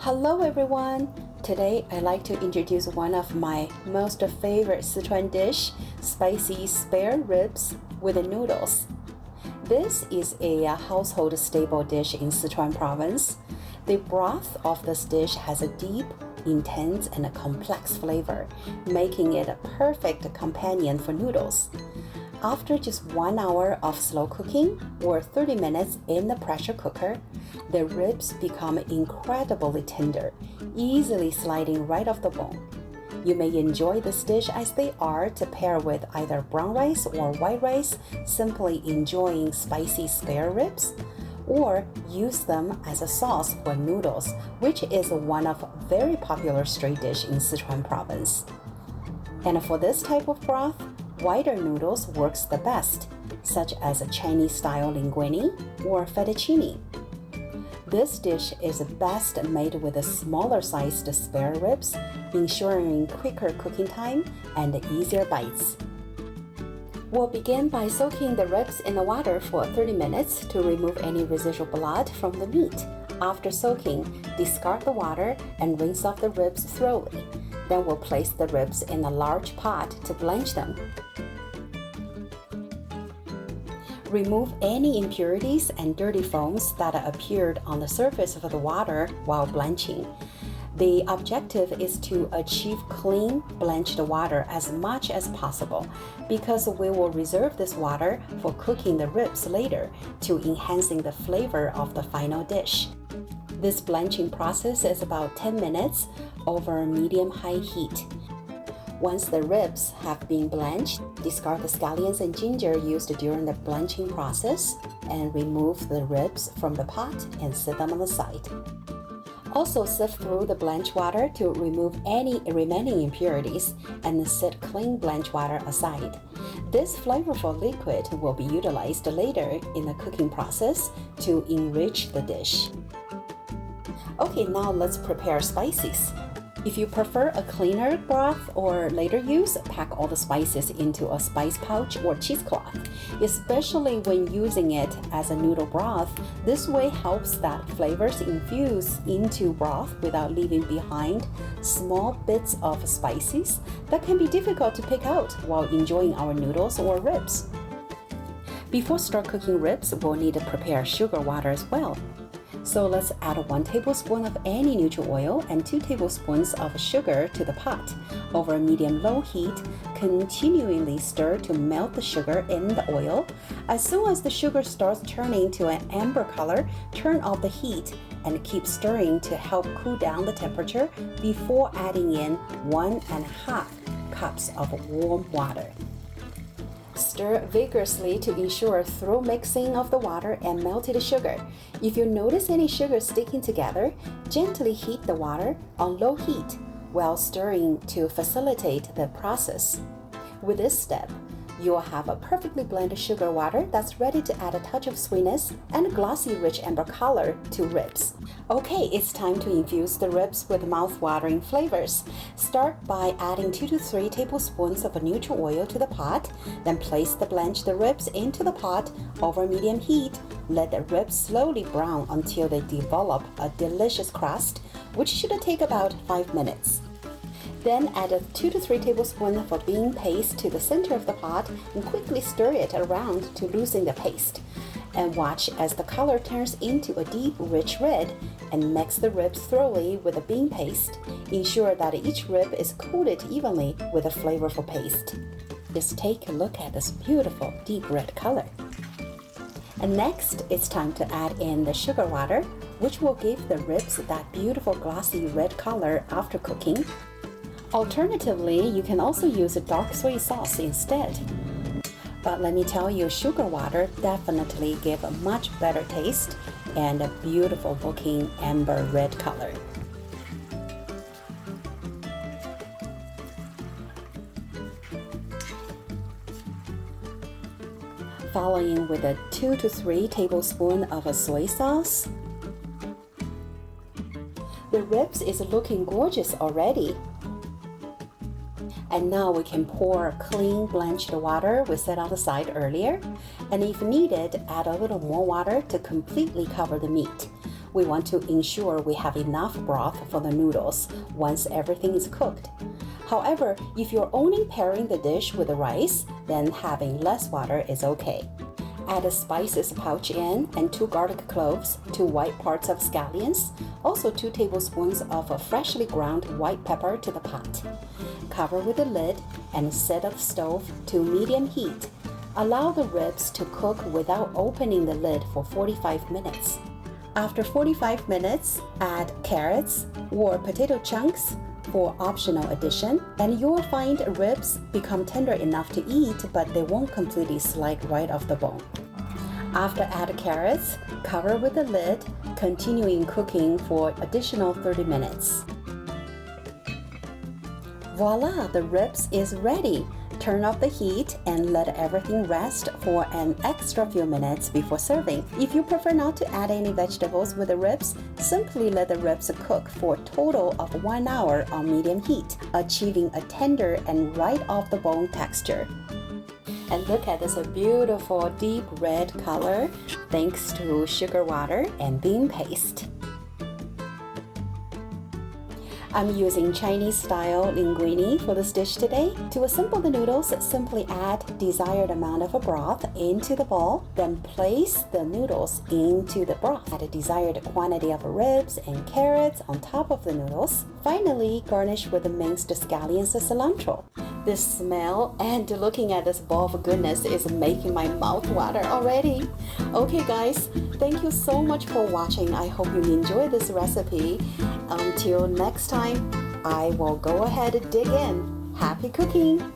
Hello everyone! Today I'd like to introduce one of my most favorite Sichuan dish, spicy spare ribs with noodles. This is a household staple dish in Sichuan province. The broth of this dish has a deep, intense, and a complex flavor, making it a perfect companion for noodles. After just 1 hour of slow cooking or 30 minutes in the pressure cooker, the ribs become incredibly tender, easily sliding right off the bone. You may enjoy this dish as they are to pair with either brown rice or white rice, simply enjoying spicy spare ribs, or use them as a sauce for noodles, which is one of very popular street dish in Sichuan province. And for this type of broth, whiter noodles works the best, such as a Chinese-style linguine or fettuccini. This dish is best made with a smaller-sized spare ribs, ensuring quicker cooking time and easier bites. We'll begin by soaking the ribs in the water for 30 minutes to remove any residual blood from the meat. After soaking, discard the water and rinse off the ribs thoroughly. Then we'll place the ribs in a large pot to blanch them. Remove any impurities and dirty foams that appeared on the surface of the water while blanching. The objective is to achieve clean, blanched water as much as possible, because we will reserve this water for cooking the ribs later to enhancing the flavor of the final dish. This blanching process is about 10 minutes over medium-high heat. Once the ribs have been blanched, discard the scallions and ginger used during the blanching process and remove the ribs from the pot and set them on the side. Also sift through the blanched water to remove any remaining impurities and set clean blanched water aside. This flavorful liquid will be utilized later in the cooking process to enrich the dish. Okay, now let's prepare spices. If you prefer a cleaner broth or later use, pack all the spices into a spice pouch or cheesecloth. Especially when using it as a noodle broth, this way helps that flavors infuse into broth without leaving behind small bits of spices that can be difficult to pick out while enjoying our noodles or ribs. Before start cooking ribs, we'll need to prepare sugar water as well. So let's add 1 tablespoon of any neutral oil and 2 tablespoons of sugar to the pot. Over a medium-low heat, continually stir to melt the sugar in the oil. As soon as the sugar starts turning to an amber color, turn off the heat and keep stirring to help cool down the temperature before adding in 1.5 cups of warm water. Stir vigorously to ensure thorough mixing of the water and melted sugar. If you notice any sugar sticking together, gently heat the water on low heat while stirring to facilitate the process. With this step, you will have a perfectly blended sugar water that's ready to add a touch of sweetness and a glossy rich amber color to ribs. Okay, it's time to infuse the ribs with mouth-watering flavors. Start by adding 2 to 3 tablespoons of neutral oil to the pot, then place the blanched ribs into the pot over medium heat. Let the ribs slowly brown until they develop a delicious crust, which should take about 5 minutes. Then add 2 to 3 tablespoons of bean paste to the center of the pot and quickly stir it around to loosen the paste. And watch as the color turns into a deep, rich red, and mix the ribs thoroughly with the bean paste. Ensure that each rib is coated evenly with a flavorful paste. Just take a look at this beautiful, deep red color. And next, it's time to add in the sugar water, which will give the ribs that beautiful glossy red color after cooking. Alternatively, you can also use a dark soy sauce instead. But let me tell you, sugar water definitely gives a much better taste and a beautiful looking amber red color. Following with a 2 to 3 tablespoons of a soy sauce. The ribs is looking gorgeous already. And now we can pour clean blanched water we set on the side earlier. And if needed, add a little more water to completely cover the meat. We want to ensure we have enough broth for the noodles once everything is cooked. However, if you're only pairing the dish with the rice, then having less water is okay. Add a spices pouch in and 2 garlic cloves, 2 white parts of scallions, also 2 tablespoons of a freshly ground white pepper to the pot. Cover with a lid and set the stove to medium heat. Allow the ribs to cook without opening the lid for 45 minutes. After 45 minutes, add carrots or potato chunks for optional addition, and you'll find ribs become tender enough to eat, but they won't completely slide right off the bone. After add carrots, cover with a lid, continuing cooking for additional 30 minutes. Voila, the ribs is ready. Turn off the heat and let everything rest for an extra few minutes before serving. If you prefer not to add any vegetables with the ribs, simply let the ribs cook for a total of 1 hour on medium heat, achieving a tender and right off the bone texture. And look at this beautiful deep red color thanks to sugar water and bean paste. I'm using Chinese-style linguine for this dish today. To assemble the noodles, simply add desired amount of broth into the bowl, then place the noodles into the broth. Add a desired quantity of ribs and carrots on top of the noodles. Finally, garnish with the minced scallions and cilantro. The smell and looking at this ball of goodness is making my mouth water already. Okay guys, thank you so much for watching. I hope you enjoyed this recipe. Until next time, I will go ahead and dig in. Happy cooking!